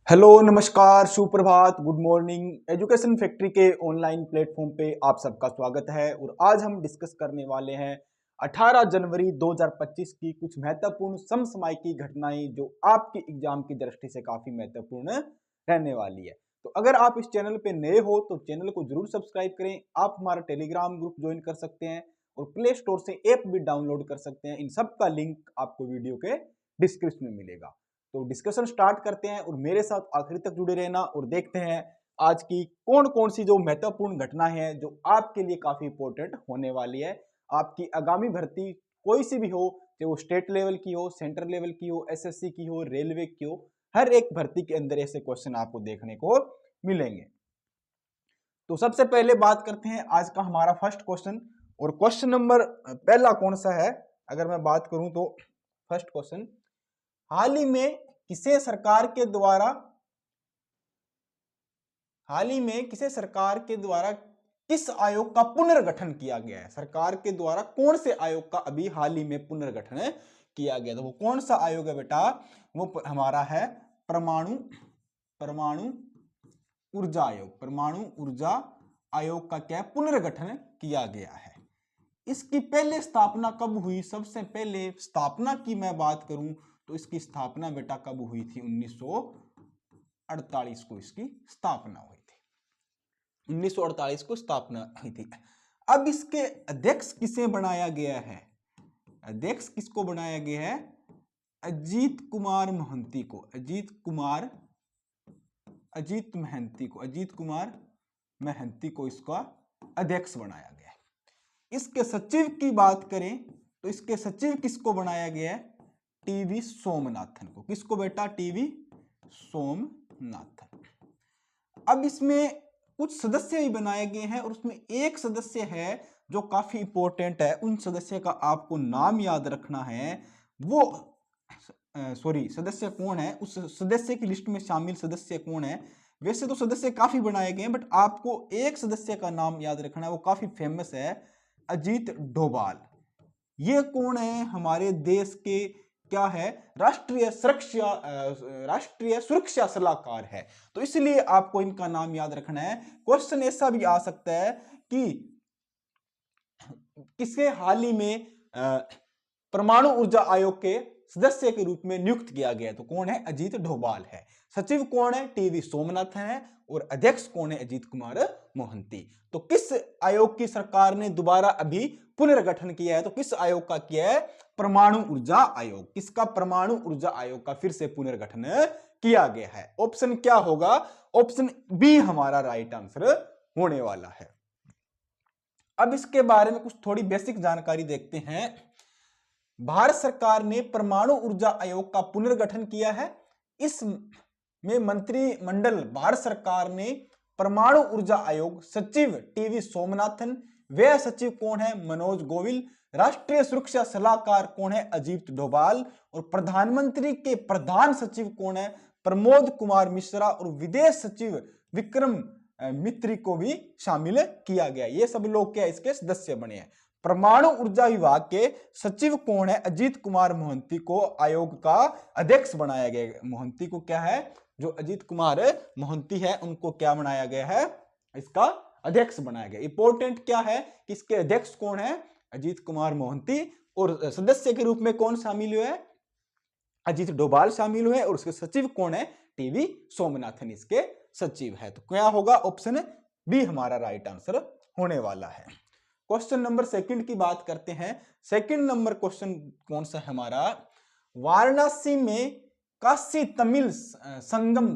Hello, नमस्कार, सुप्रभात, good morning. Education factory के ऑनलाइन प्लेटफॉर्म पे आप सबका स्वागत है और आज हम डिस्कस करने वाले हैं 18 जनवरी 2025 की कुछ महत्वपूर्ण समसामयिक घटनाएं जो आपके एग्जाम की दृष्टि से काफी महत्वपूर्ण रहने वाली है। तो अगर आप इस चैनल पे नए हो तो चैनल को जरूर सब्सक्राइब करें। आप हमारा टेलीग्राम ग्रुप ज्वाइन कर सकते हैं और प्ले स्टोर से ऐप भी डाउनलोड कर सकते हैं। इन सब का लिंक आपको वीडियो के डिस्क्रिप्शन में मिलेगा। तो डिस्कशन स्टार्ट करते हैं और मेरे साथ आखिरी तक जुड़े रहना और देखते हैं आज की कौन कौन सी जो महत्वपूर्ण घटना है जो आपके लिए काफी इंपॉर्टेंट होने वाली है। आपकी आगामी भर्ती कोई सी भी हो, चाहे वो स्टेट लेवल की हो, सेंट्रल लेवल की हो, एसएससी की हो, रेलवे की हो, हर एक भर्ती के अंदर ऐसे क्वेश्चन आपको देखने को मिलेंगे। तो सबसे पहले बात करते हैं आज का हमारा फर्स्ट क्वेश्चन। और क्वेश्चन नंबर पहला कौन सा है, अगर मैं बात करूं तो फर्स्ट क्वेश्चन, हाल ही में किसे सरकार के द्वारा किस आयोग का पुनर्गठन किया गया है। सरकार के द्वारा कौन से आयोग का अभी हाल ही में पुनर्गठन किया गया। तो वो कौन सा आयोग है बेटा, वो हमारा है परमाणु ऊर्जा आयोग। परमाणु ऊर्जा आयोग का क्या पुनर्गठन किया गया है। इसकी पहले स्थापना कब हुई, सबसे पहले स्थापना की मैं बात करूं तो इसकी स्थापना बेटा कब हुई थी, 1948 को इसकी स्थापना हुई थी। 1948 को स्थापना हुई थी। अब इसके अध्यक्ष किसे बनाया गया है, अध्यक्ष किसको बनाया गया है, अजीत कुमार मोहंती को। अजीत कुमार महंती को इसका अध्यक्ष बनाया गया है। इसके सचिव की बात करें तो इसके सचिव किसको बनाया गया है, टीवी सोमनाथन को। किसको बेटा, टीवी सोमनाथन। अब इसमें कुछ सदस्य भी बनाए गए हैं और उसमें एक सदस्य है जो काफी इंपॉर्टेंट है। उन सदस्य का आपको नाम याद रखना है। वो सदस्य कौन है, उस सदस्य की लिस्ट में शामिल सदस्य कौन है। वैसे तो सदस्य काफी बनाए गए हैं बट आपको एक सदस्य का नाम याद रखना है, वो काफी फेमस है, अजीत डोभाल। ये कौन है, हमारे देश के क्या है, राष्ट्रीय सुरक्षा सलाहकार है। तो इसलिए आपको इनका नाम याद रखना है। क्वेश्चन ऐसा भी आ सकता है कि किसे हाल ही में परमाणु ऊर्जा आयोग के सदस्य के रूप में नियुक्त किया गया, तो कौन है, अजीत डोभाल है। सचिव कौन है, टीवी सोमनाथन है और अध्यक्ष कौन है, अजीत कुमार मोहंती। तो किस आयोग की सरकार ने दोबारा अभी पुनर्गठन किया है, तो किस आयोग का किया है, परमाणु ऊर्जा आयोग। किसका, परमाणु ऊर्जा आयोग का फिर से पुनर्गठन किया गया है। ऑप्शन क्या होगा, ऑप्शन बी हमारा राइट आंसर होने वाला है। अब इसके बारे में कुछ थोड़ी बेसिक जानकारी देखते हैं। भारत सरकार ने परमाणु ऊर्जा आयोग का पुनर्गठन किया है। इसमें मंत्रिमंडल, भारत सरकार ने परमाणु ऊर्जा आयोग सचिव टीवी सोमनाथन, वे सचिव कौन है, मनोज गोयल, राष्ट्रीय सुरक्षा सलाहकार कौन है, अजीत डोभाल, और प्रधानमंत्री के प्रधान सचिव कौन है, प्रमोद कुमार मिश्रा, और विदेश सचिव विक्रम मित्री को भी शामिल किया गया। ये सब लोग क्या इसके सदस्य बने हैं। परमाणु ऊर्जा विभाग के सचिव कौन है, अजीत कुमार मोहंती को आयोग का अध्यक्ष बनाया गया। मोहंती को क्या है, जो अजीत कुमार मोहंती है उनको क्या बनाया गया है, इसका अध्यक्ष बनाया गया। इंपॉर्टेंट क्या है कि इसके अध्यक्ष कौन है, अजीत कुमार मोहंती, और सदस्य के रूप में कौन शामिल हुए, अजीत डोभाल शामिल हुए, और उसके सचिव कौन है, टीवी सोमनाथन इसके सचिव है। तो क्या होगा, ऑप्शन बी हमारा राइट आंसर होने वाला है। क्वेश्चन नंबर सेकंड की बात करते हैं। सेकंड नंबर क्वेश्चन कौन सा है हमारा, वाराणसी में काशी तमिल संगम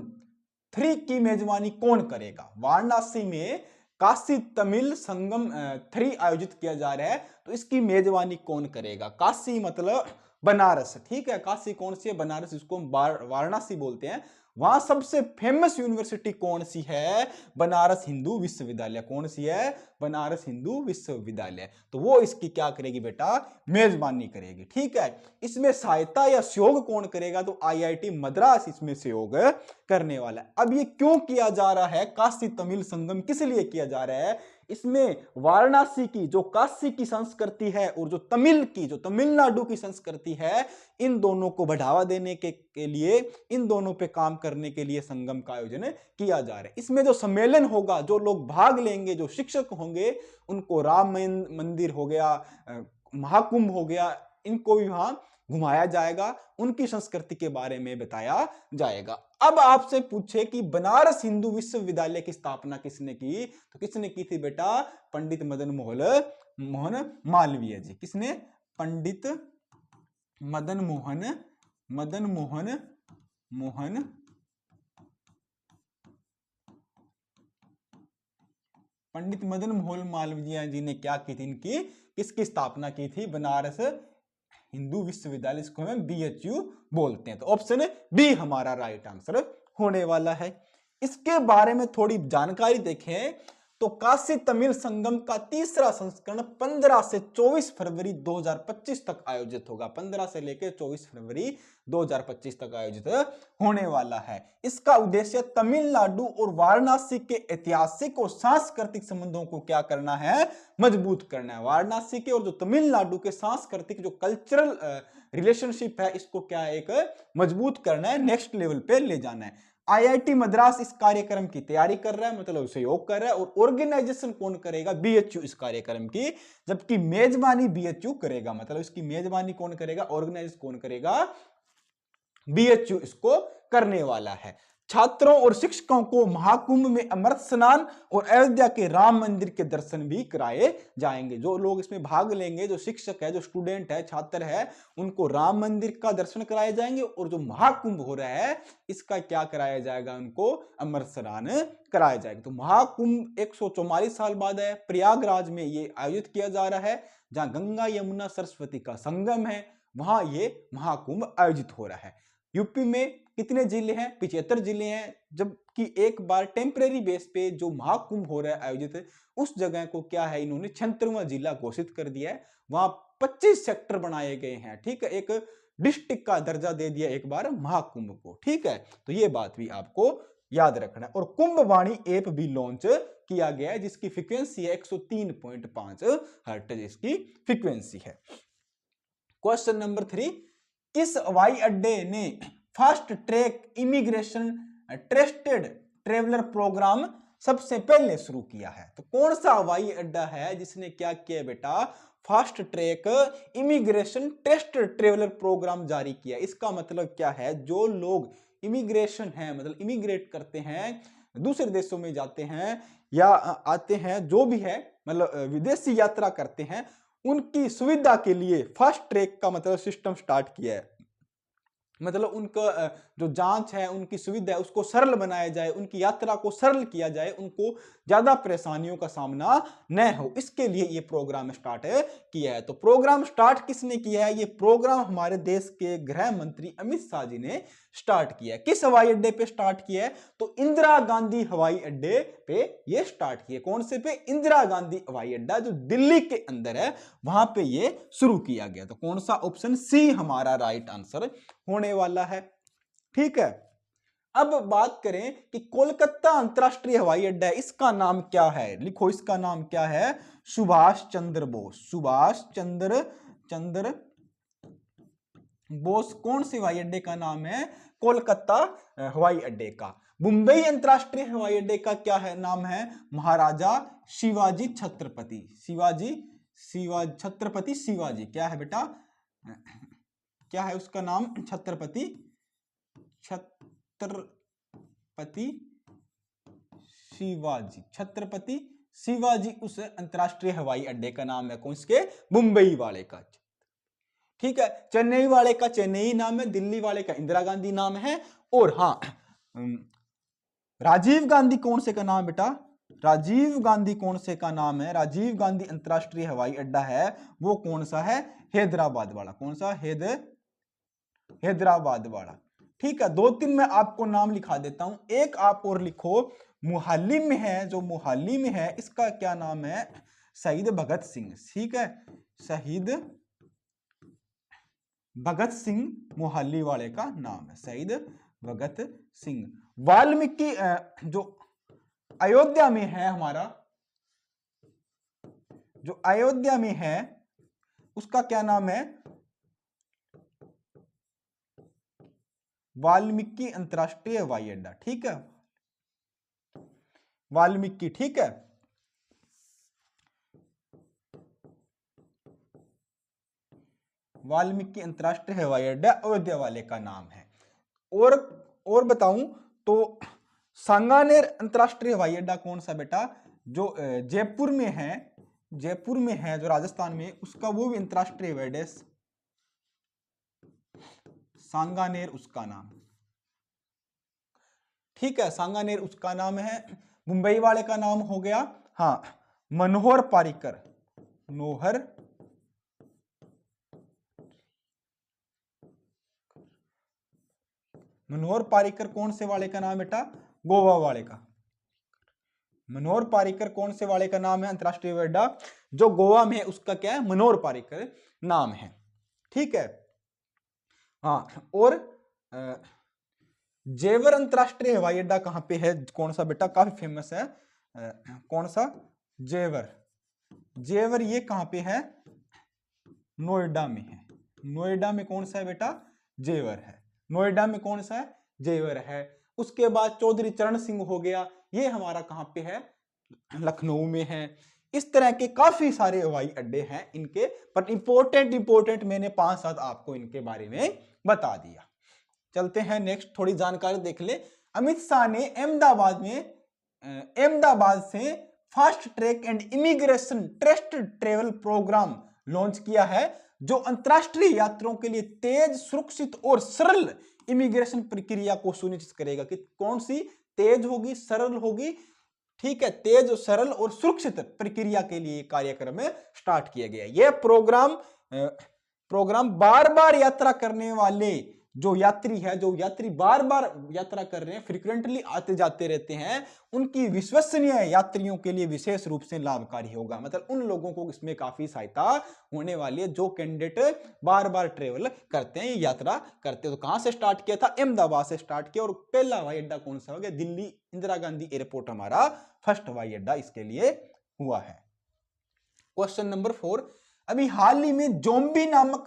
3 की मेजबानी कौन करेगा। वाराणसी में काशी तमिल संगम 3 आयोजित किया जा रहा है, तो इसकी मेजबानी कौन करेगा। काशी मतलब बनारस, ठीक है। काशी कौन सी है, बनारस, इसको हम वाराणसी बोलते हैं। वहां सबसे फेमस यूनिवर्सिटी कौन सी है, बनारस हिंदू विश्वविद्यालय। कौन सी है, बनारस हिंदू विश्वविद्यालय। तो वो इसकी क्या करेगी बेटा, मेजबानी करेगी, ठीक है। इसमें सहायता या सहयोग कौन करेगा, तो आईआईटी मद्रास इसमें सहयोग करने वाला है। अब ये क्यों किया जा रहा है, काशी तमिल संगम किस लिए किया जा रहा है, इसमें वाराणसी की जो काशी की संस्कृति है और जो तमिलनाडु की संस्कृति है, इन दोनों को बढ़ावा देने के लिए, इन दोनों पे काम करने के लिए संगम का आयोजन किया जा रहा है। इसमें जो सम्मेलन होगा, जो लोग भाग लेंगे, जो शिक्षक होंगे, उनको राम मंदिर हो गया, महाकुंभ हो गया, इनको भी वहां घुमाया जाएगा, उनकी संस्कृति के बारे में बताया जाएगा। अब आपसे पूछे कि बनारस हिंदू विश्वविद्यालय की स्थापना किसने की, तो किसने की थी बेटा? पंडित मदन मोहन मालवीय जी। किसने? पंडित मदन मोहन मालवीय जी ने क्या की थी? इनकी किसकी स्थापना की थी? बनारस हिंदू विश्वविद्यालय, इसको हम BHU बोलते हैं। तो ऑप्शन बी हमारा राइट आंसर होने वाला है। इसके बारे में थोड़ी जानकारी देखें तो काशी तमिल संगम का तीसरा संस्करण 15 से 24 फरवरी 2025 तक आयोजित होगा। 15 से लेकर 24 फरवरी 2025 तक आयोजित होने वाला है। इसका उद्देश्य तमिलनाडु और वाराणसी के ऐतिहासिक और सांस्कृतिक संबंधों को क्या करना है? मजबूत करना है। वाराणसी के और जो तमिलनाडु के सांस्कृतिक जो कल्चरल रिलेशनशिप है, इसको क्या है? एक मजबूत करना है, नेक्स्ट लेवल पे ले जाना है। IIT मद्रास इस कार्यक्रम की तैयारी कर रहा है, मतलब सहयोग कर रहा है। और ऑर्गेनाइजेशन कौन करेगा? BHU इस कार्यक्रम की, जबकि मेजबानी BHU करेगा। मतलब इसकी मेजबानी कौन करेगा? ऑर्गेनाइज कौन करेगा? BHU इसको करने वाला है। छात्रों और शिक्षकों को महाकुंभ में अमृत स्नान और अयोध्या के राम मंदिर के दर्शन भी कराए जाएंगे। जो लोग इसमें भाग लेंगे, जो शिक्षक है, जो स्टूडेंट है, छात्र है, उनको राम मंदिर का दर्शन कराए जाएंगे। और जो महाकुंभ हो रहा है, इसका क्या कराया जाएगा? उनको अमृत स्नान कराया जाएगा। तो महाकुंभ 144 साल बाद है, प्रयागराज में ये आयोजित किया जा रहा है, जहां गंगा यमुना सरस्वती का संगम है, वहां ये महाकुंभ आयोजित हो रहा है। यूपी में कितने जिले हैं? 75 जिले हैं। जबकि एक बार टेम्परेरी बेस पे जो महाकुंभ हो रहा है आयोजित, उस जगह को क्या है? इन्होंने 76वां जिला घोषित कर दिया है। वहां 25 सेक्टर बनाए गए हैं। ठीक है, एक डिस्ट्रिक्ट का दर्जा दे दिया एक बार महाकुंभ को। ठीक है, तो ये बात भी आपको याद रखना है। और कुंभवाणी ऐप भी लॉन्च किया गया है, जिसकी फ्रीक्वेंसी है 103.5 हर्ट्ज इसकी फ्रीक्वेंसी है। क्वेश्चन नंबर 3, किस हवाई अड्डे ने fast track immigration trusted traveller programme सबसे पहले शुरू किया है? तो कौन सा हवाई अड्डा है जिसने क्या किया बेटा? Fast track immigration trusted traveller programme जारी किया। इसका मतलब क्या है? जो लोग इमिग्रेशन है, मतलब इमिग्रेट करते हैं, दूसरे देशों में जाते हैं या आते हैं, जो भी है, मतलब विदेशी यात्रा करते हैं, उनकी सुविधा के लिए फास्ट ट्रैक का मतलब सिस्टम स्टार्ट किया है। मतलब उनका जो जांच है, उनकी सुविधा है, उसको सरल बनाया जाए, उनकी यात्रा को सरल किया जाए, उनको ज्यादा परेशानियों का सामना न हो, इसके लिए ये प्रोग्राम स्टार्ट किया है। तो प्रोग्राम स्टार्ट किसने किया है? ये प्रोग्राम हमारे देश के गृह मंत्री अमित शाह जी ने स्टार्ट किया है। किस हवाई अड्डे पे स्टार्ट किया है? तो इंदिरा गांधी हवाई अड्डे पे ये स्टार्ट किया। कौन से पे? इंदिरा गांधी हवाई अड्डा, जो दिल्ली के अंदर है, वहां पे ये शुरू किया गया। तो कौन सा? ऑप्शन सी हमारा राइट आंसर होने वाला है। ठीक है, अब बात करें कि कोलकाता अंतरराष्ट्रीय हवाई अड्डा है, इसका नाम क्या है? लिखो, इसका नाम क्या है? सुभाष चंद्र बोस। सुभाष चंद्र बोस। कौन से हवाई अड्डे का नाम है? कोलकाता हवाई अड्डे का। मुंबई अंतरराष्ट्रीय हवाई अड्डे का क्या है? नाम है महाराजा शिवाजी छत्रपति। छत्रपति शिवाजी। क्या है बेटा? क्या है उसका नाम? छत्रपति शिवाजी। छत्रपति शिवाजी उस अंतरराष्ट्रीय हवाई अड्डे का नाम है। कौन से? मुंबई वाले का। ठीक है, चेन्नई वाले का चेन्नई नाम है, दिल्ली वाले का इंदिरा गांधी नाम है। और हाँ, राजीव गांधी कौन से का नाम बेटा? राजीव गांधी कौन से का नाम है? राजीव गांधी अंतरराष्ट्रीय हवाई अड्डा है, वो कौन सा है? हैदराबाद वाला। कौन सा? हैदराबाद वाला। ठीक है, 2-3 मैं आपको नाम लिखा देता हूं, एक आप और लिखो। मोहाली में है, जो मोहाली में है, इसका क्या नाम है? शहीद भगत सिंह। ठीक है, शहीद भगत सिंह मोहाली वाले का नाम है, शहीद भगत सिंह। वाल्मीकि जो अयोध्या में है हमारा, जो अयोध्या में है उसका क्या नाम है? वाल्मीकि अंतरराष्ट्रीय हवाई अड्डा। ठीक है, वाल्मीकि। ठीक है, वाल्मीकि अंतरराष्ट्रीय हवाई अड्डा अयोध्या वाले का नाम है। और बताऊं तो सांगानेर अंतरराष्ट्रीय हवाई अड्डा कौन सा बेटा? जो जयपुर में है, जयपुर में है जो राजस्थान में, उसका वो भी अंतरराष्ट्रीय हवाई अड्डा, सांगानेर उसका नाम। ठीक है, सांगानेर उसका नाम है। मुंबई वाले का नाम हो गया, हाँ, मनोहर पारिकर। मनोहर पारिकर कौन से वाले का नाम बेटा? गोवा वाले का। मनोहर पारिकर कौन से वाले का नाम है? अंतरराष्ट्रीय हवाई अड्डा जो गोवा में है उसका क्या है? मनोहर पारिकर नाम है। ठीक है, हाँ। और जेवर अंतरराष्ट्रीय हवाई अड्डा कहां पे है? कौन सा बेटा? काफी फेमस है। कौन सा? जेवर। जेवर ये कहां पे है? नोएडा में है। नोएडा में कौन सा है बेटा? जेवर है। नोएडा में कौन सा है? जेवर है। उसके बाद चौधरी चरण सिंह हो गया, ये हमारा कहां पे है? लखनऊ में है। इस तरह के काफी सारे हवाई अड्डे हैं इनके, पर इंपॉर्टेंट मैंने 5-7 आपको इनके बारे में बता दिया। चलते हैं नेक्स्ट, थोड़ी जानकारी देख ले। अमित शाह ने अहमदाबाद से fast track and immigration trust travel programme launch किया है, जो अंतरराष्ट्रीय यात्रियों के लिए तेज, सुरक्षित और सरल इमिग्रेशन प्रक्रिया को सुनिश्चित करेगा। कि कौन सी? तेज होगी, सरल होगी। ठीक है, तेज, सरल और सुरक्षित प्रक्रिया के लिए कार्यक्रम स्टार्ट किया गया। यह प्रोग्राम बार बार यात्रा करने वाले जो यात्री है, जो यात्री बार बार यात्रा कर रहे हैं, फ्रीक्वेंटली आते जाते रहते हैं, उनकी विश्वसनीय यात्रियों के लिए विशेष रूप से लाभकारी होगा। मतलब उन लोगों को इसमें काफी सहायता होने वाली है जो कैंडिडेट बार बार ट्रेवल करते हैं, यात्रा करते हैं। तो कहां से स्टार्ट किया था? अहमदाबाद से स्टार्ट किया। और पहला हवाई अड्डा कौन सा हो गया? दिल्ली इंदिरा गांधी एयरपोर्ट हमारा फर्स्ट हवाई अड्डा इसके लिए हुआ है। क्वेश्चन नंबर 4, अभी हाल ही में ज़ोंबी नामक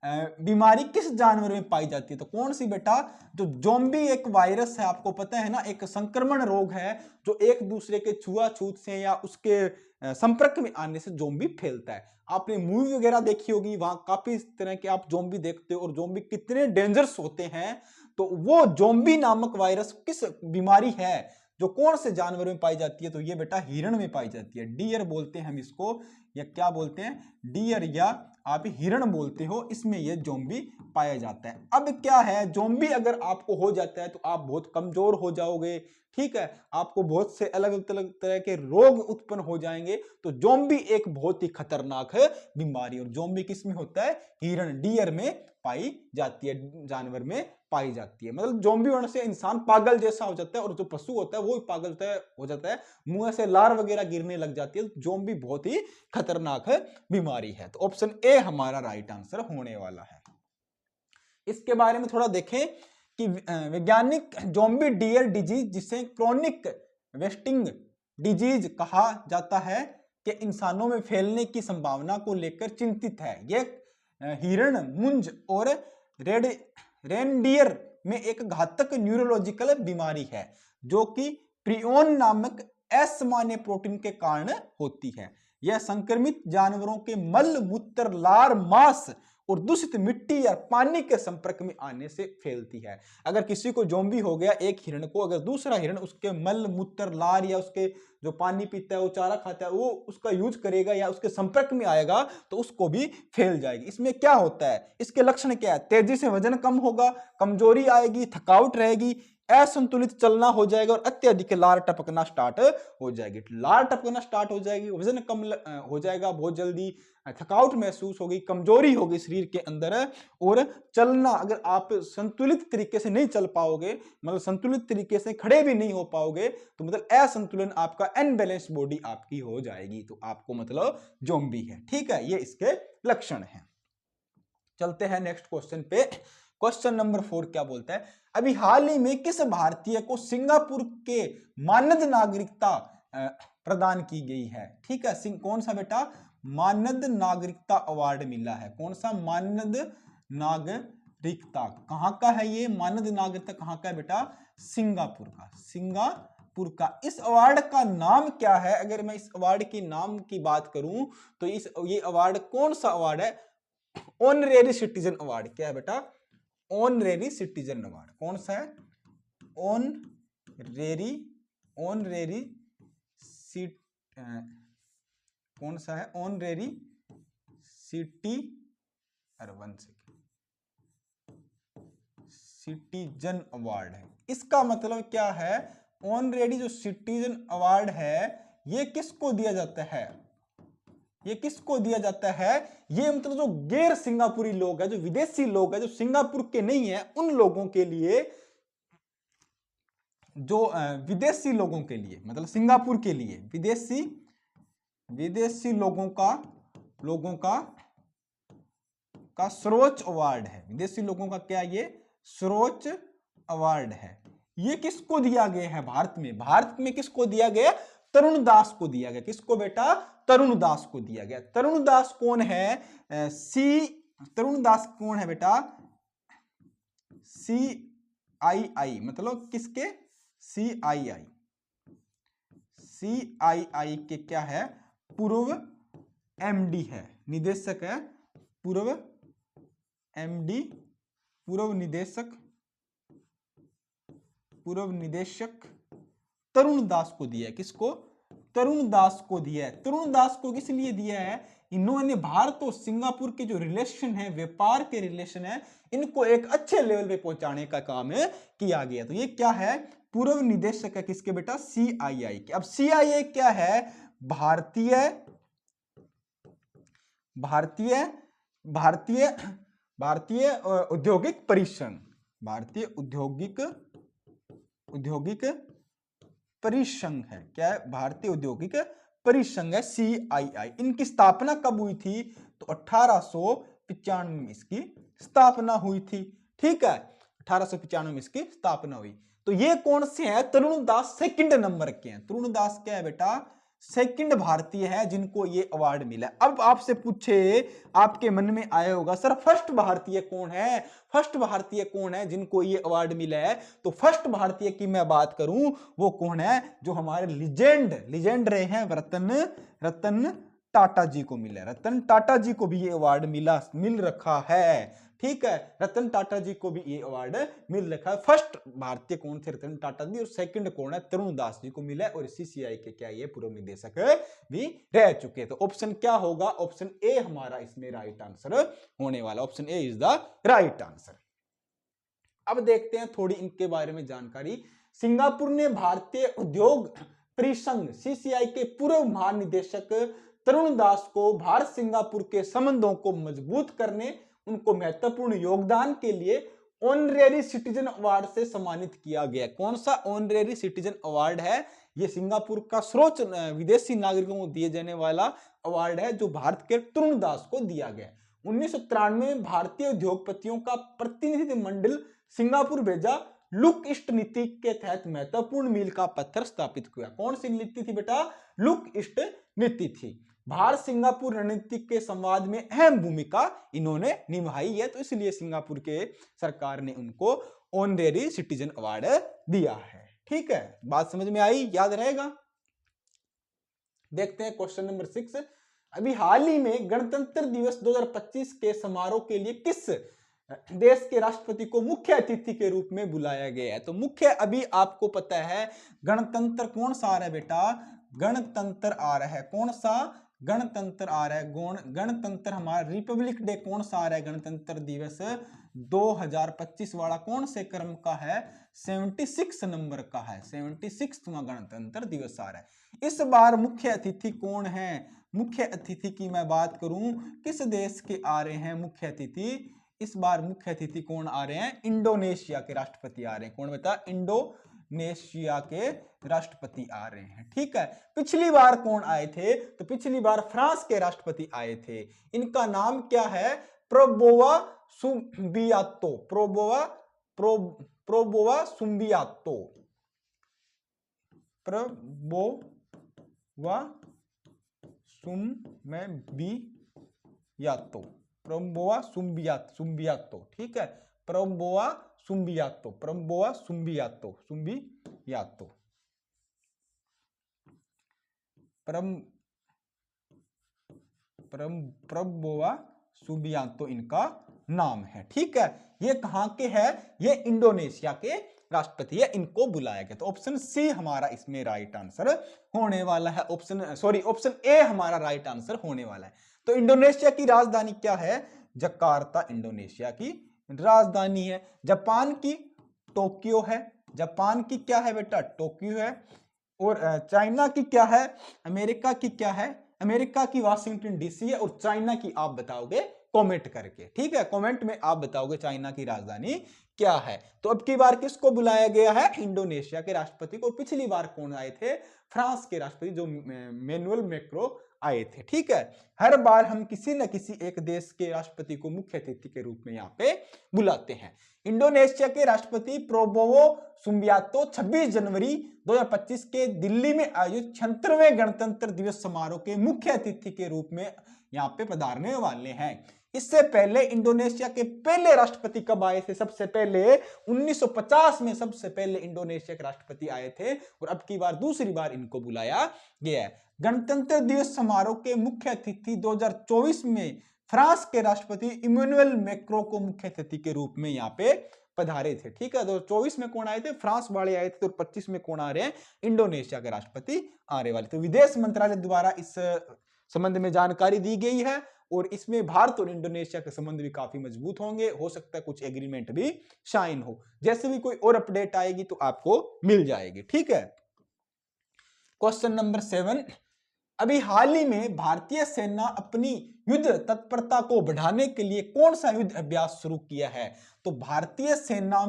बीमारी किस जानवर में पाई जाती है? तो कौन सी बेटा? जो ज़ोंबी एक वायरस है, आपको पता है ना, एक संक्रमण रोग है जो एक दूसरे के छुआछूत से या उसके संपर्क में आने से ज़ोंबी फैलता है। आपने मूवी वगैरह देखी होगी, वहां काफी इस तरह के आप ज़ोंबी देखते हो, और ज़ोंबी कितने डेंजरस होते हैं। तो वो ज़ोंबी नामक वायरस किस बीमारी है जो कौन से जानवर में पाई जाती है? तो ये बेटा हिरण में पाई जाती है। डियर बोलते हैं हम इसको, या क्या बोलते हैं? डियर, या आप हिरण बोलते हो। इसमें ये ज़ोंबी पाया जाता है। अब क्या है, ज़ोंबी अगर आपको हो जाता है तो आप बहुत कमजोर हो जाओगे। ठीक है, आपको बहुत से अलग अलग तरह के रोग उत्पन्न हो जाएंगे। तो ज़ोंबी एक बहुत ही खतरनाक है बीमारी। और ज़ोंबी किस में होता है? हिरण, डियर में पाई जाती है, जानवर में पाई जाती है। मतलब ज़ोंबी होने से इंसान पागल जैसा हो जाता है, और जो पशु होता है वो भी पागल हो जाता है, मुंह से लार वगैरह गिरने लग जाती है। ज़ोंबी बहुत ही खतरनाक है बीमारी है। तो ऑप्शन ए हमारा राइट आंसर होने वाला है। इसके बारे में थोड़ा देखें कि वैज्ञानिक ज़ोंबी डियर डिजीज, जिसे क्रोनिक वेस्टिंग डिजीज कहा जाता है, कि इंसानों में फैलने की संभावना को लेकर चिंतित है। यह हिरण, मुंज और रेनडियर में एक घातक न्यूरोलॉजिकल बीमारी है, जो कि प्रियोन नामक असामान्य प्रोटीन के कारण होती है। यह संक्रमित जानवरों के मल, मूत्र, लार, मांस और दूषित मिट्टी या पानी के संपर्क में आने से फैलती है। अगर किसी को ज़ोंबी हो गया, एक हिरण को, अगर दूसरा हिरण उसके मल, मूत्र, लार या उसके जो पानी पीता है, वो चारा खाता है, वो उसका यूज करेगा या उसके संपर्क में आएगा, तो उसको भी फैल जाएगी। इसमें क्या होता है? इसके लक्षण क्या है? तेजी से वजन कम होगा, कमजोरी आएगी, थकावट रहेगी, असंतुलित चलना हो जाएगा, और अत्यधिक लार टपकना स्टार्ट हो जाएगी। लार टपकना स्टार्ट हो जाएगी, वजन कम हो जाएगा बहुत जल्दी, थकावट महसूस होगी, कमजोरी होगी शरीर के अंदर, और चलना, अगर आप संतुलित तरीके से नहीं चल पाओगे, मतलब संतुलित तरीके से खड़े भी नहीं हो पाओगे, तो मतलब असंतुलन, आपका अनबैलेंस बॉडी आपकी हो जाएगी। तो आपको मतलब ज़ोंबी है। ठीक है, ये इसके लक्षण हैं। चलते हैं नेक्स्ट क्वेश्चन पे। क्वेश्चन नंबर 4 क्या बोलता है? अभी हाल ही में किस भारतीय को सिंगापुर के मानद नागरिकता प्रदान की गई है। ठीक है, कौन सा बेटा, मानद नागरिकता अवार्ड मिला है। कौन सा, मानद नागरिकता। कहां का है ये मानद नागरिकता, कहां का है बेटा, सिंगापुर का, सिंगापुर का। इस अवार्ड का नाम क्या है, अगर मैं इस अवार्ड के नाम की बात करूं तो ये अवार्ड कौन सा अवार्ड है, ऑनरेरी सिटीजन अवार्ड। क्या है बेटा, ऑनरेरी सिटीजन अवार्ड। कौन सा है, ऑनरेरी सीट, कौन सा है, ऑनरेरी सिटी, अरे 1 सेकेंड, सिटीजन अवार्ड है। इसका मतलब क्या है, ऑनरेडी जो सिटीजन अवार्ड है ये किसको दिया जाता है, ये किसको दिया जाता है, ये मतलब जो गैर सिंगापुरी लोग हैं, जो विदेशी लोग हैं, जो सिंगापुर के नहीं है, उन लोगों के लिए, जो विदेशी लोगों के लिए, मतलब सिंगापुर के लिए विदेशी लोगों का सर्वोच्च अवार्ड है। विदेशी लोगों का क्या, ये सर्वोच्च अवार्ड है। ये किसको दिया गया है, भारत में किसको दिया गया, तरुण दास को दिया गया। किसको बेटा, तरुण दास को दिया गया। तरुण दास कौन है, तरुण दास कौन है बेटा, CII, मतलब किसके, CII के क्या है, पूर्व MD है, निदेशक है, पूर्व MD, पूर्व निदेशक तरुण दास को दिया है। किसको, तरुण दास को दिया है। तरुण दास को किस लिए दिया है, इन्होंने भारत और सिंगापुर के जो रिलेशन है, व्यापार के रिलेशन है, इनको एक अच्छे लेवल पे पहुंचाने का काम किया गया। तो ये क्या है, पूर्व निदेशक है, किसके बेटा, CII के। अब CII क्या है, भारतीय औद्योगिक परिसंघ, भारतीय औद्योगिक परिसंघ है। क्या है, भारतीय औद्योगिक परिसंघ है, CII। इनकी स्थापना कब हुई थी, तो 1895 में इसकी स्थापना हुई थी। ठीक है, 1895 में इसकी स्थापना हुई। तो ये कौन से हैं, तरुण दास सेकंड नंबर के हैं। तरुण दास क्या है बेटा, सेकंड भारतीय है जिनको ये अवार्ड मिला। अब आपसे पूछे, आपके मन में आया होगा सर फर्स्ट भारतीय कौन है, फर्स्ट भारतीय कौन है जिनको ये अवार्ड मिला है। तो फर्स्ट भारतीय की मैं बात करूं, वो कौन है, जो हमारे लीजेंड रहे हैं, रतन टाटा जी को मिला। रतन टाटा जी को भी ये अवार्ड मिल रखा है। ठीक है, रतन टाटा जी को भी ये अवार्ड मिल रखा है। फर्स्ट भारतीय कौन थे, रतन टाटा जी, और सेकंड कौन है, तरुण दास जी को मिला है। और CII के क्या ये पूर्व निदेशक भी रह चुके। तो ऑप्शन क्या होगा, ऑप्शन ए हमारा इसमें राइट आंसर होने वाला, option A is the right answer. अब देखते हैं थोड़ी इनके बारे में जानकारी। सिंगापुर ने भारतीय उद्योग परिसंघ CII के पूर्व महानिदेशक तरुण दास को भारत सिंगापुर के संबंधों को मजबूत करने, उनको महत्वपूर्ण योगदान के लिए ऑनरेरी सिटीजन अवार्ड से सम्मानित किया गया। कौन सा ऑनरेरी सिटीजन अवार्ड है, ये सिंगापुर का सर्वोच्च विदेशी नागरिकों को दिए जाने वाला अवार्ड है, जो भारत के तरुण दास को दिया गया। 1993 में भारतीय उद्योगपतियों का प्रतिनिधि मंडल सिंगापुर भेजा, लुक ईस्ट नीति के तहत महत्वपूर्ण मील का पत्थर स्थापित किया। कौन सी नीति थी बेटा, लुक ईस्ट नीति थी। भारत सिंगापुर रणनीति के संवाद में अहम भूमिका इन्होंने निभाई है, तो इसलिए सिंगापुर के सरकार ने उनको ऑनरेरी सिटीजन अवार्ड दिया है। ठीक है, बात समझ में आई, याद रहेगा। देखते हैं क्वेश्चन नंबर 6। अभी हाल ही में गणतंत्र दिवस 2025 के समारोह के लिए किस देश के राष्ट्रपति को मुख्य अतिथि के रूप में बुलाया गया है। तो मुख्य, अभी आपको पता है गणतंत्र कौन सा आ रहा है बेटा, गणतंत्र आ रहा है। कौन सा, गणतंत्र आ रहा है। गणतंत्र हमारा रिपब्लिक डे कौन सा आ रहा है, गणतंत्र दिवस 2025 वाला कौन से क्रम का है, 76 नंबर का है, 76वां गणतंत्र दिवस आ रहा है। इस बार मुख्य अतिथि कौन है, मुख्य अतिथि की मैं बात करूं, किस देश के आ रहे हैं मुख्य अतिथि, इस बार मुख्य अतिथि कौन आ रहे हैं, इंडोनेशिया के राष्ट्रपति आ रहे हैं। कौन बता, इंडोनेशिया के राष्ट्रपति आ रहे हैं। ठीक है, पिछली बार कौन आए थे, तो पिछली बार फ्रांस के राष्ट्रपति आए थे। इनका नाम क्या है, प्रोबोवा सुबियातो, प्रोबोवा सुबियातो, व सुम्बियातो, परम्बोआ सुम्बियातो, ठीक है, परम्बोआ सुम्बियातो, परम्बोआ सुम्बियातो, सुम्बियातो, परम्बोआ सुबियांतो इनका नाम है, ठीक है। ये कहां के है? ये इंडोनेशिया के राष्ट्रपति है, इनको बुलाया गया। तो ऑप्शन सी हमारा इसमें राइट आंसर होने वाला है। ऑप्शन ए हमारा राइट आंसर होने वाला है। तो इंडोनेशिया की राजधानी क्या है? जकार्ता इंडोनेशिया की राजधानी है। जापान की टोक्यो है, जापान की क्या है बेटा? टोक्यो है। और चाइना की क्या है? अमेरिका की क्या है? अमेरिका की वाशिंगटन डीसी है। और चाइना की आप बताओगे कमेंट करके, ठीक है, कमेंट में आप बताओगे चाइना की राजधानी क्या है। तो अब की बार किसको बुलाया गया है? इंडोनेशिया के राष्ट्रपति को। पिछली बार कौन आए थे? फ्रांस के राष्ट्रपति जो मैनुअल मैक्रो आए थे, ठीक है। हर बार हम किसी न किसी एक देश के राष्ट्रपति को मुख्य अतिथि के रूप में यहाँ पे बुलाते हैं। इंडोनेशिया के राष्ट्रपति प्रोबोवो सुबियांतो 26 जनवरी 2025 के दिल्ली में आयोजित 76वें गणतंत्र दिवस समारोह के मुख्य अतिथि के रूप में यहाँ पे पधारने वाले हैं। इससे पहले इंडोनेशिया के पहले राष्ट्रपति कब आए थे? सबसे पहले 1950 में सबसे पहले इंडोनेशिया के राष्ट्रपति आए थे। और अब की बार दूसरी बार इनको बुलाया गया है। गणतंत्र दिवस समारोह के मुख्य अतिथि 2024 में फ्रांस के राष्ट्रपति इमैनुअल मैक्रो को मुख्य अतिथि के रूप में यहाँ पे पधारे थे, ठीक है। 2024 में कौन आए थे? फ्रांस वाले आए थे। तो 25 में कौन आ रहे हैं? इंडोनेशिया के राष्ट्रपति आ रहे वाले। तो विदेश मंत्रालय द्वारा इस संबंध में जानकारी दी गई है। और इसमें भारत और इंडोनेशिया के संबंध भी काफी मजबूत होंगे। हो सकता है कुछ एग्रीमेंट भी साइन हो। जैसे भी कोई और अपडेट आएगी तो आपको मिल जाएगी, ठीक है। क्वेश्चन नंबर 7, अभी हाल ही में भारतीय सेना अपनी युद्ध तत्परता को बढ़ाने के लिए कौन सा युद्ध अभ्यास शुरू किया है? तो भारतीय सेना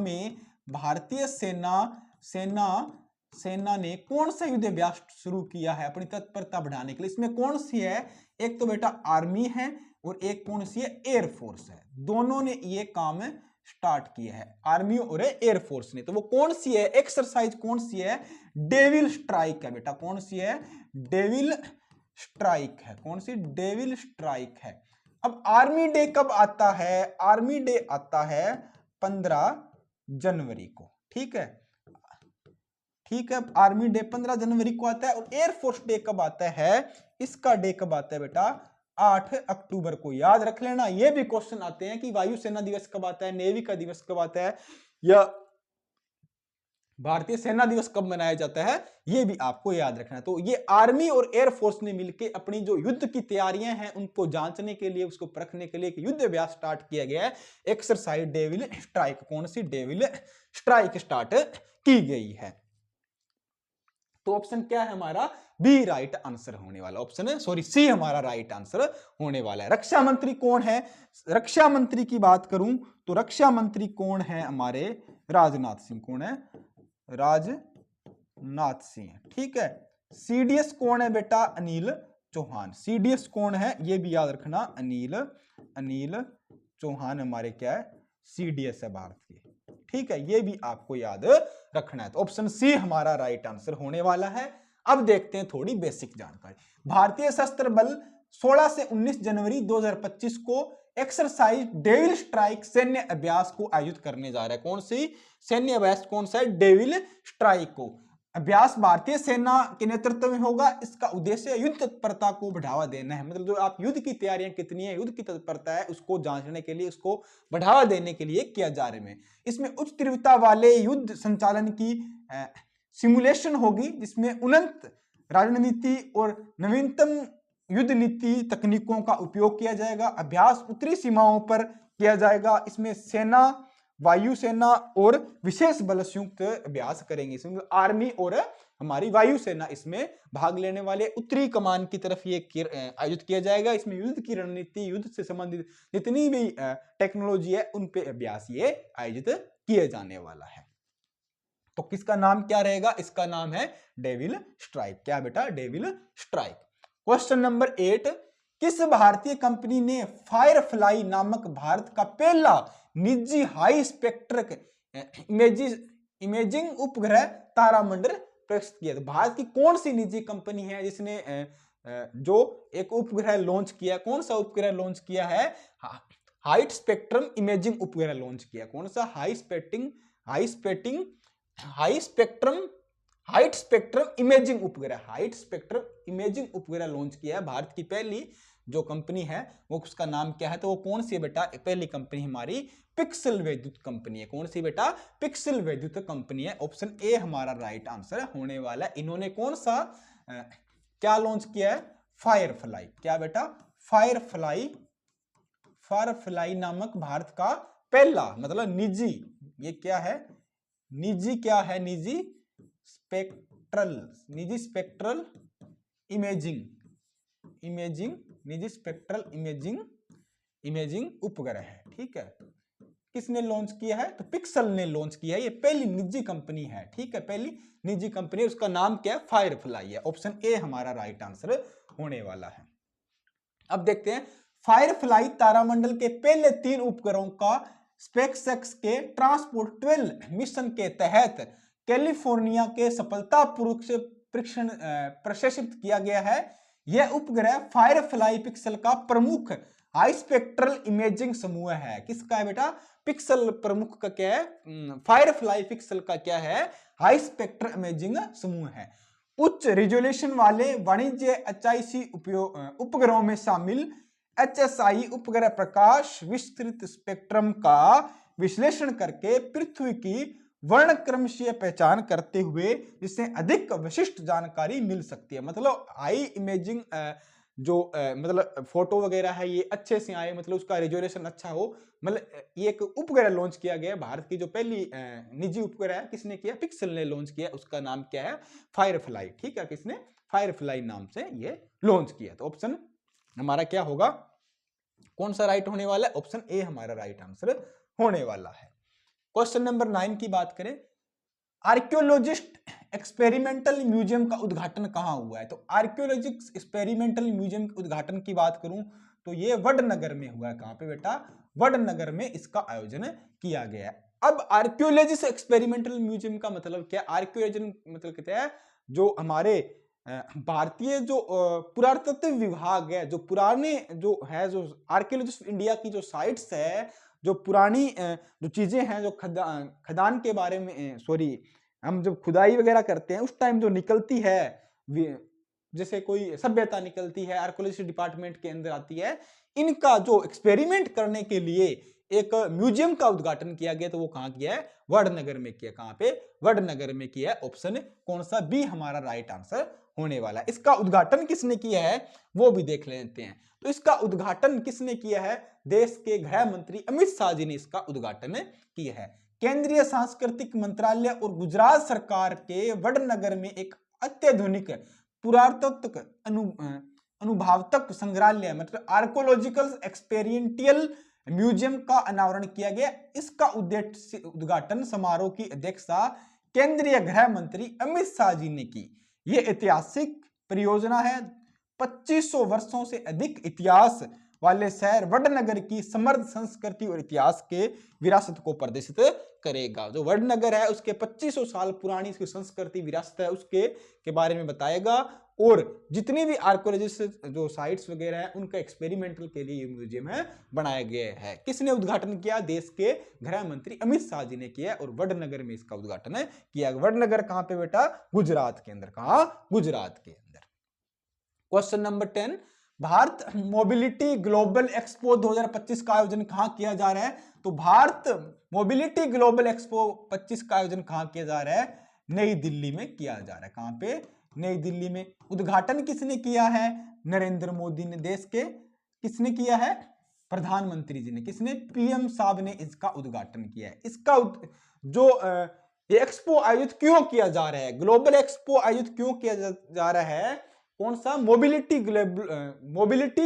ने कौन सा युद्ध अभ्यास शुरू किया है अपनी तत्परता बढ़ाने के लिए? इसमें कौन सी है? एक तो बेटा आर्मी है और एक कौन सी है? एयरफोर्स है। दोनों ने ये काम स्टार्ट किया है, आर्मी और एयरफोर्स ने। तो वो कौन सी है एक्सरसाइज? कौन सी है? डेविल स्ट्राइक है बेटा। कौन सी है? डेविल स्ट्राइक है। कौन सी? डेविल स्ट्राइक है। अब आर्मी डे कब आता है? आर्मी डे आता है 15 जनवरी को, ठीक है, ठीक है। आर्मी डे 15 जनवरी को आता है। और एयरफोर्स डे कब आता है? इसका डे कब आता है बेटा? 8 अक्टूबर को। याद रख लेना। ये भी क्वेश्चन आते हैं कि वायुसेना दिवस कब आता है, नेवी का दिवस कब आता है, या भारतीय सेना दिवस कब मनाया जाता है, ये भी आपको याद रखना है। तो ये आर्मी और एयरफोर्स ने मिलकर अपनी जो युद्ध की तैयारियां हैं उनको जांचने के लिए, उसको परखने के लिए एक युद्ध अभ्यास स्टार्ट किया गया है, एक्सरसाइज डेविल स्ट्राइक। कौन सी? डेविल स्ट्राइक स्टार्ट की गई है। तो ऑप्शन क्या है हमारा? बी राइट आंसर होने वाला। सी हमारा राइट आंसर होने वाला है। रक्षा मंत्री कौन है? रक्षा मंत्री की बात करूं तो रक्षा मंत्री कौन है हमारे? राजनाथ सिंह। कौन है? राजनाथ सिंह, ठीक है। सीडीएस कौन है बेटा? अनिल चौहान। सीडीएस कौन है? ये भी याद रखना। अनिल चौहान हमारे क्या है? सीडीएस है भारत के, ठीक है। ये भी आपको याद रखना है। तो ऑप्शन सी हमारा राइट आंसर होने वाला है। अब देखते हैं थोड़ी बेसिक जानकारी। भारतीय सशस्त्र बल 16 से 19 जनवरी 2025 को एक्सरसाइज डेविल स्ट्राइक सैन्य अभ्यास को आयोजित करने जा रहा है। कौन सी सैन्य अभ्यास? कौन सा है? डेविल स्ट्राइक को। अभ्यास भारतीय सेना के नेतृत्व में होगा। इसका उद्देश्य युद्ध तत्परता को बढ़ावा देना है। मतलब जो आप युद्ध की तैयारियां कितनी है, युद्ध की तत्परता है, उसको जांचने के लिए, उसको बढ़ावा देने के लिए किया जा रहा है। इसमें उच्च तीव्रता वाले युद्ध संचालन की सिमुलेशन होगी, जिसमें उन्नत रणनीति और नवीनतम युद्ध नीति तकनीकों का उपयोग किया जाएगा। अभ्यास उत्तरी सीमाओं पर किया जाएगा। इसमें सेना, वायुसेना और विशेष बल संयुक्त अभ्यास करेंगे। इसमें आर्मी और हमारी वायुसेना इसमें भाग लेने वाले। उत्तरी कमान की तरफ ये आयोजित किया जाएगा। इसमें युद्ध की रणनीति, युद्ध से संबंधित जितनी भी टेक्नोलॉजी है उन पे अभ्यास ये आयोजित किए जाने वाला है। तो किसका नाम क्या रहेगा? इसका नाम है डेविल स्ट्राइक। क्या बेटा? Devil strike. क्वेश्चन नंबर 8, किस भारतीय कंपनी ने फायरफ्लाई नामक भारत का पहला निजी हाई स्पेक्ट्रम इमेजिंग उपग्रह तारामंडल प्रस्तुत किया। तो भारत की कौन सी निजी कंपनी है जिसने जो एक उपग्रह लॉन्च किया? कौन सा उपग्रह लॉन्च किया है? हाइट स्पेक्ट्रम इमेजिंग उपग्रह लॉन्च किया। कौन सा? हाइट स्पेक्ट्रम इमेजिंग उपग्रह, हाइट स्पेक्ट्रम इमेजिंग उपग्रह लॉन्च किया है। भारत की पहली जो कंपनी है वो, उसका नाम क्या है? तो वो कौन सी है बेटा? पहली कंपनी हमारी पिक्सेल वैद्युत कंपनी है। कौन सी बेटा? पिक्सेल वैद्युत कंपनी है। ऑप्शन ए हमारा राइट आंसर होने वाला है। इन्होंने कौन सा क्या लॉन्च किया है? फायरफ्लाई। क्या बेटा? फायरफ्लाई नामक भारत का पहला, मतलब निजी, ये क्या है? निजी क्या है? निजी स्पेक्ट्रल इमेजिंग उपग्रह है। ठीक है, किसने लॉन्च किया है? तो पिक्सेल ने लॉन्च किया है। ये पहली निजी कंपनी है। ठीक है, पहली निजी कंपनी, उसका नाम क्या है? फायरफ्लाई है। ऑप्शन ए हमारा राइट आंसर होने वाला है। अब देखते हैं, फायरफ्लाई तारामंडल के पहले 3 उपग्रहों का स्पेसएक्स के ट्रांसपोर्ट 12 मिशन के तहत कैलिफोर्निया के सफलतापूर्वक से प्रक्षेपित किया गया है। यह उपग्रह फायरफ्लाई पिक्सेल का प्रमुख हाई स्पेक्ट्रल इमेजिंग समूह है। किसका है बेटा? पिक्सेल प्रमुख का क्या है? फायरफ्लाई पिक्सेल का क्या है? हाई स्पेक्ट्रल इमेजिंग समूह है। उच्च रिजोल्यूशन वाले वाणिज्य HIC उपग्रहों में शामिल HSI उपग्रह प्रकाश विस्तृत स्पेक्ट्रम का विश्लेषण करके पृथ्वी की वर्णक्रमशीय पहचान करते हुए जिससे अधिक विशिष्ट जानकारी मिल सकती है। मतलब हाई इमेजिंग जो मतलब फोटो वगैरह है ये अच्छे से आए, मतलब उसका रिजोल्यूशन अच्छा हो। मतलब ये एक उपग्रह लॉन्च किया गया भारत की जो पहली निजी उपग्रह है, किसने किया? पिक्सेल ने लॉन्च किया। उसका नाम क्या है? फायरफ्लाई। ठीक है, किसने? फायरफ्लाई नाम से ये लॉन्च किया। तो ऑप्शन हमारा क्या होगा? कौन सा राइट होने वाला है? ऑप्शन ए हमारा राइट आंसर होने वाला है। क्वेश्चन नंबर 9 की बात करें, आर्कियोलॉजिस्ट एक्सपेरिमेंटल म्यूजियम का उद्घाटन कहां हुआ है? तो आर्कियोलॉजिस्ट एक्सपेरिमेंटल म्यूजियम के उद्घाटन की बात करूं तो ये वडनगर में हुआ है। कहां पे बेटा? वडनगर में इसका आयोजन किया गया है। अब आर्कियोलॉजिस्ट एक्सपेरिमेंटल म्यूजियम का मतलब क्या? आर्कियोलॉजी मतलब कहते हैं जो हमारे भारतीय जो पुरातत्व विभाग है, जो पुराने जो है, जो आर्कियोलॉजिस्ट इंडिया की जो साइट्स है, जो पुरानी जो चीजें हैं, जो खदान के बारे में सॉरी हम जब खुदाई वगैरह करते हैं उस टाइम जो निकलती है, जैसे कोई सभ्यता निकलती है, आर्कियोलॉजी डिपार्टमेंट के अंदर आती है, इनका जो एक्सपेरिमेंट करने के लिए एक म्यूजियम का उद्घाटन किया गया। तो वो कहां किया है? वडनगर में किया। कहां पे? वडनगर में किया है। ऑप्शन कौन सा? बी हमारा राइट आंसर होने वाला है। इसका उद्घाटन किसने किया है वो भी देख लेते हैं। तो इसका उद्घाटन किसने किया है? देश के गृह मंत्री अमित शाह जी ने इसका उद्घाटन किया है। केंद्रीय सांस्कृतिक मंत्रालय और गुजरात सरकार के वडनगर में एक अत्याधुनिक पुरातत्व अनुभावतक संग्रहालय, मतलब आर्कोलॉजिकल एक्सपेरिमेंटल म्यूजियम का अनावरण किया गया। इसका उद्देश्य उद्घाटन समारोह की अध्यक्षता केंद्रीय गृह मंत्री अमित शाह जी ने की। यह ऐतिहासिक परियोजना है। 2500 वर्षों से अधिक इतिहास वाले शहर वडनगर की समृद्ध संस्कृति और इतिहास के विरासत को प्रदर्शित करेगा। जो वडनगर है उसके 2500 साल पुरानी इसकी संस्कृति विरासत है उसके के बारे में बताएगा। और जितनी भी आर्कियोलॉजिस्ट जो साइट्स वगैरह हैं उनका एक्सपेरिमेंटल के लिए म्यूजियम है बनाया गया है। किसने उद्घाटन किया? देश के गृह मंत्री अमित शाह जी ने किया और वडनगर में इसका उद्घाटन किया। वडनगर कहां पे बेटा? गुजरात के अंदर। कहां? गुजरात के अंदर। Question number 10, Bharat mobility global expo 2025 का आयोजन कहां किया जा रहा है? तो भारत मोबिलिटी ग्लोबल एक्सपो 25 का आयोजन कहां किया जा रहा है? नई दिल्ली में किया जा रहा है। कहां पे? नई दिल्ली में। उद्घाटन किसने किया है? नरेंद्र मोदी ने। देश के किसने किया है? प्रधानमंत्री जी ने। किसने? पीएम साहब ने इसका उद्घाटन किया है। इसका जो ये एक्सपो आयोजित क्यों किया जा रहा है? ग्लोबल एक्सपो आयोजित क्यों किया जा रहा है? कौन सा? Mobility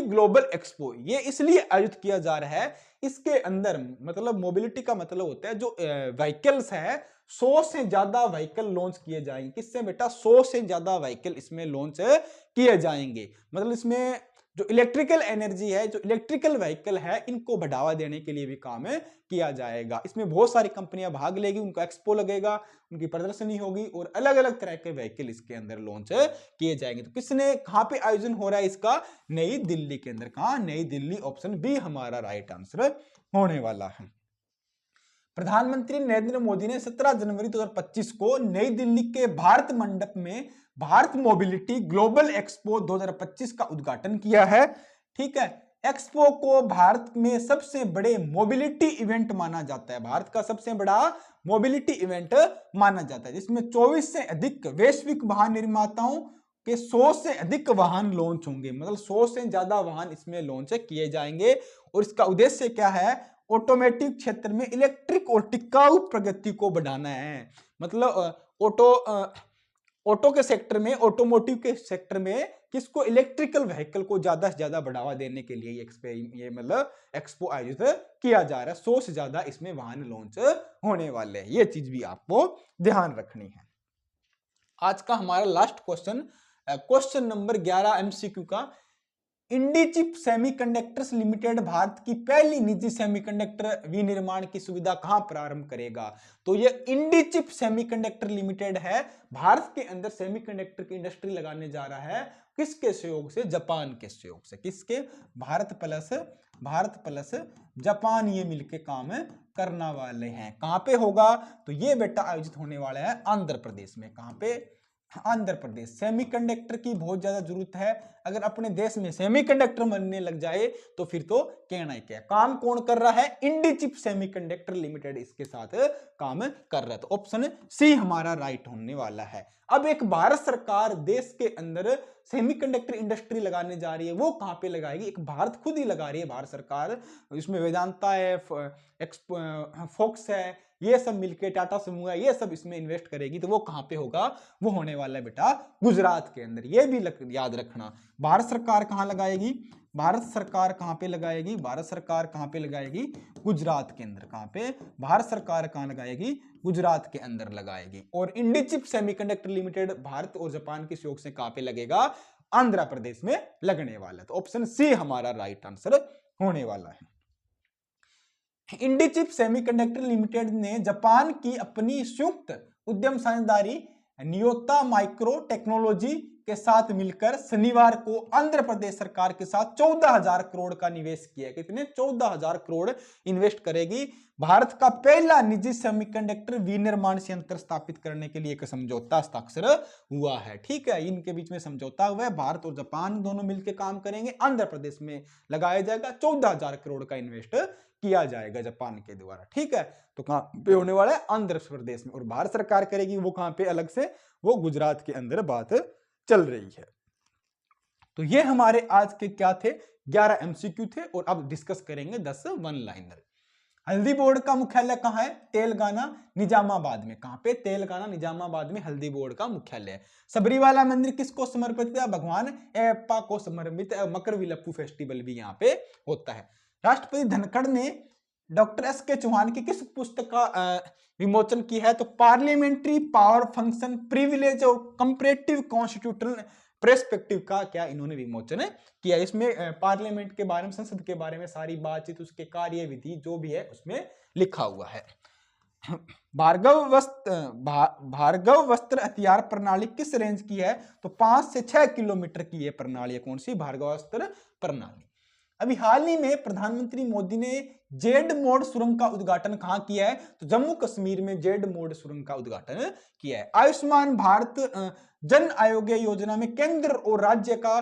global expo. ये इसलिए आयोजित किया जा रहा है, इसके अंदर मतलब मोबिलिटी का मतलब होता है जो व्हीकल्स है, 100 से ज्यादा व्हीकल लॉन्च किए जाएंगे। किससे बेटा? 100 से ज्यादा व्हीकल इसमें लॉन्च किए जाएंगे। मतलब इसमें जो इलेक्ट्रिकल एनर्जी है, जो इलेक्ट्रिकल व्हीकल है, इनको बढ़ावा देने के लिए भी काम किया जाएगा। इसमें बहुत सारी कंपनियां भाग लेगी, उनका एक्सपो लगेगा, उनकी प्रदर्शनी होगी और अलग अलग तरह के व्हीकल इसके अंदर लॉन्च किए जाएंगे। तो किसने, कहां पे आयोजन हो रहा है इसका? नई दिल्ली के अंदर। कहां? नई दिल्ली। ऑप्शन बी हमारा राइट आंसर होने वाला है। प्रधानमंत्री नरेंद्र मोदी ने 17 जनवरी 2025 को नई दिल्ली के भारत मंडप में भारत मोबिलिटी ग्लोबल एक्सपो 2025 का उद्घाटन किया है। ठीक है, एक्सपो को भारत में सबसे बड़े मोबिलिटी इवेंट माना जाता है, भारत का सबसे बड़ा मोबिलिटी इवेंट माना जाता है, जिसमें 24 से अधिक वैश्विक वाहन निर्माताओं के 100 से अधिक वाहन लॉन्च होंगे। मतलब 100 से ज्यादा वाहन इसमें लॉन्च किए जाएंगे। और इसका उद्देश्य क्या है? ऑटोमेटिव क्षेत्र में इलेक्ट्रिक और टिकाऊ प्रगति को बढ़ाना है। मतलब ऑटो के सेक्टर में, ऑटोमोटिव के सेक्टर में किसको? इलेक्ट्रिकल व्हीकल को ज्यादा से ज्यादा बढ़ावा देने के लिए ये मतलब एक्सपो आयोजित किया जा रहा है। 100 से ज्यादा इसमें वाहन लॉन्च होने वाले हैं। ये चीज भी आपको ध्यान रखनी है। आज का हमारा लास्ट क्वेश्चन नंबर 11 एमसीक्यू का, इंडीचिप सेमीकंडक्टर्स लिमिटेड भारत की पहली निजी सेमीकंडक्टर विनिर्माण की सुविधा कहां प्रारंभ करेगा? तो ये इंडीचिप सेमीकंडक्टर लिमिटेड है, भारत के अंदर सेमीकंडक्टर की इंडस्ट्री लगाने जा रहा है। किसके सहयोग से? जापान के सहयोग से। किसके? भारत प्लस जापान, ये मिलके काम करने वाले हैं। कहां पे होगा? तो ये बेटा आयोजित होने वाला है आंध्र प्रदेश में। कहां पे? आंध्र प्रदेश। सेमीकंडक्टर की बहुत ज्यादा जरूरत है। अगर अपने देश में सेमीकंडक्टर बनने लग जाए तो फिर तो कहना ही क्या। काम कौन कर रहा है? इंडीचिप सेमीकंडक्टर लिमिटेड इसके साथ काम कर रहा है। तो ऑप्शन सी हमारा राइट होने वाला है। अब एक भारत सरकार देश के अंदर सेमीकंडक्टर इंडस्ट्री लगाने जा रही है, वो कहां पे लगाएगी? एक भारत खुद ही लगा रही है, भारत सरकार। इसमें वेदांता है, फोक्स है, ये सब मिलके, टाटा समूह है, ये सब इसमें इन्वेस्ट करेगी। तो वो कहां पे होगा? वो होने वाला है बेटा गुजरात के अंदर। ये भी याद रखना। भारत सरकार कहां लगाएगी? भारत सरकार कहां पे लगाएगी? भारत सरकार कहां पे लगाएगी? गुजरात के अंदर। कहां पे? भारत सरकार कहां लगाएगी? गुजरात के अंदर लगाएगी। और इंडीचिप सेमीकंडक्टर लिमिटेड भारत और जापान के सहयोग से कहां पे लगेगा? आंध्र प्रदेश में लगने वाला है। तो ऑप्शन सी हमारा राइट आंसर होने वाला है। इंडीचिप सेमीकंडक्टर लिमिटेड ने जापान की अपनी संयुक्त उद्यम साझेदारी नियोता माइक्रो टेक्नोलॉजी के साथ मिलकर शनिवार को आंध्र प्रदेश सरकार के साथ 14,000 करोड़ का निवेश किया। कितने? 14,000 करोड़ इन्वेस्ट करेगी। भारत का पहला निजी सेमीकंडक्टर विनिर्माण संयंत्र स्थापित करने के लिए एक समझौता हस्ताक्षर हुआ है। ठीक है, इनके बीच में समझौता हुआ है। भारत और जापान दोनों मिलकर काम करेंगे। आंध्र प्रदेश में लगाया जाएगा। 14,000 करोड़ का इन्वेस्ट किया जाएगा जापान के द्वारा। ठीक है, तो कहां पे होने वाला है? आंध्र प्रदेश में। और भारत सरकार करेगी वो कहां पे? अलग से, वो गुजरात के अंदर बात चल रही है। तो ये हमारे आज के क्या थे? 11 एमसीक्यू थे। और अब डिस्कस करेंगे 10 वन लाइनर। हल्दी बोर्ड का मुख्यालय कहां है? तेलंगाना निजामाबाद में। कहां पे? तेलंगाना निजामाबाद में हल्दी बोर्ड का मुख्यालय है। सबरीवाला मंदिर किसको समर्पित है? भगवान अयप्पा को समर्पित। मकर विलप्पू फेस्टिवल भी यहाँ पे होता है। राष्ट्रपति धनखड़ ने डॉक्टर एस के चौहान की किस पुस्तक का विमोचन की है? तो पार्लियामेंट्री पावर फंक्शन, प्रिविलेज और कंपैरेटिव कॉन्स्टिट्यूशनल पर्सपेक्टिव का क्या इन्होंने विमोचन किया। इसमें पार्लियामेंट के बारे में, संसद के बारे में सारी बातचीत, उसके कार्यविधि जो भी है उसमें लिखा हुआ है। भार्गव वस्त्र हथियार प्रणाली किस रेंज की है? तो 5 से 6 किलोमीटर की ये प्रणाली है। कौन सी? भार्गव वस्त्र प्रणाली। अभी हाल ही में प्रधानमंत्री मोदी ने जेड मोड सुरंग का उद्घाटन कहां किया है? तो जम्मू कश्मीर में जेड मोड सुरंग का उद्घाटन किया है। आयुष्मान भारत जन आरोग्य योजना में केंद्र और राज्य का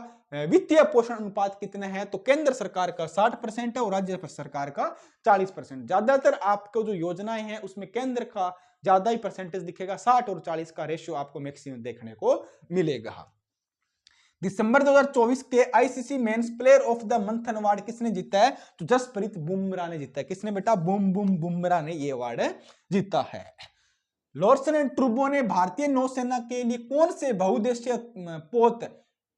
वित्तीय पोषण अनुपात कितना है? तो केंद्र सरकार का 60% है और राज्य सरकार का 40%। ज्यादातर आपको जो योजनाएं हैं उसमें केंद्र का ज्यादा ही परसेंटेज दिखेगा। 60 और 40 का रेशियो आपको मैक्सिमम देखने को मिलेगा। दिसंबर 2024 के ICC men's player of the month award किसने जीता है? तो जसप्रीत बुमराह ने जीता है। किसने बेटा? बुमराह ने ये अवार्ड जीता है। लॉर्सन एंड ट्रूबो ने भारतीय नौसेना के लिए कौन से बहुउद्देशीय पोत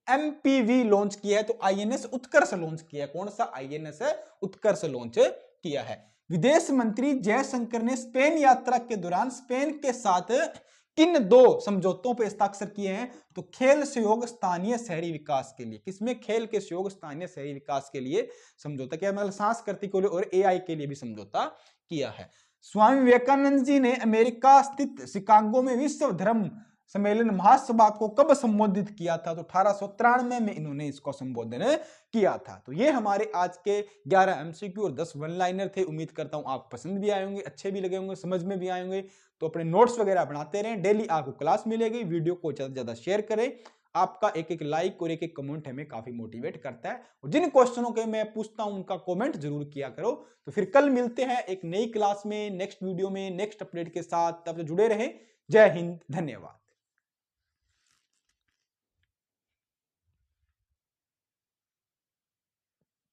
एमपीवी लॉन्च किया है? तो आईएनएस उत्कर्ष लॉन्च किया है। कौन सा? आईएनएस उत्कर्ष लॉन्च किया है। विदेश मंत्री जयशंकर ने स्पेन यात्रा के दौरान स्पेन के साथ किन दो समझौतों पर हस्ताक्षर किए हैं? तो खेल सहयोग स्थानीय शहरी विकास के लिए, किसमें? खेल के सहयोग स्थानीय शहरी विकास के लिए समझौता किया, मतलब सांस्कृतिक और एआई के लिए भी समझौता किया है। स्वामी विवेकानंद जी ने अमेरिका स्थित शिकागो में विश्व धर्म सम्मेलन महासभा को कब संबोधित किया था? तो 1893 में इन्होंने इसको संबोधन किया था। तो ये हमारे आज के 11 एमसीक्यू और 10 वन लाइनर थे। उम्मीद करता हूं आप पसंद भी आए होंगे, अच्छे भी लगे होंगे, समझ में भी आए होंगे। तो अपने नोट्स वगैरह बनाते रहें, डेली आपको क्लास मिलेगी। वीडियो को ज्यादा से ज्यादा शेयर करें। आपका एक एक लाइक और एक एक कमेंट हमें काफी मोटिवेट करता है। और जिन क्वेश्चनों के मैं पूछता हूं उनका कमेंट जरूर किया करो। तो फिर कल मिलते हैं एक नई क्लास में, नेक्स्ट वीडियो में, नेक्स्ट अपडेट के साथ। तब तक जुड़े रहें। जय हिंद, धन्यवाद।